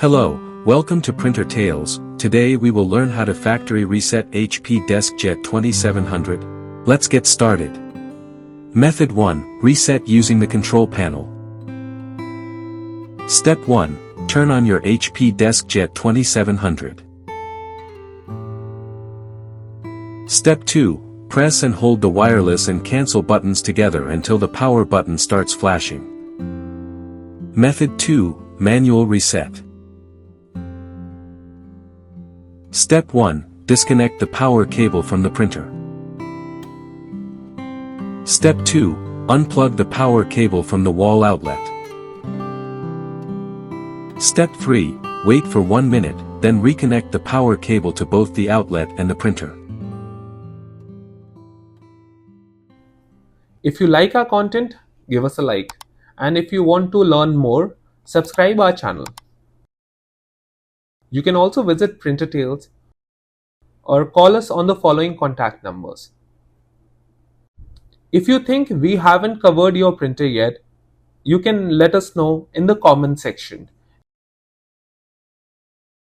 Hello, welcome to Printer Tales. Today we will learn how to factory reset HP Deskjet 2700. Let's get started. Method 1. Reset using the control panel. Step 1. Turn on your HP Deskjet 2700. Step 2. Press and hold the wireless and cancel buttons together until the power button starts flashing. Method 2. Manual reset. Step 1. Disconnect the power cable from the printer. Step 2. Unplug the power cable from the wall outlet. Step 3. Wait for 1 minute, then reconnect the power cable to both the outlet and the printer. If you like our content, give us a like. And if you want to learn more, subscribe our channel. You can also visit Printer Tales or call us on the following contact numbers. If you think we haven't covered your printer yet, you can let us know in the comment section.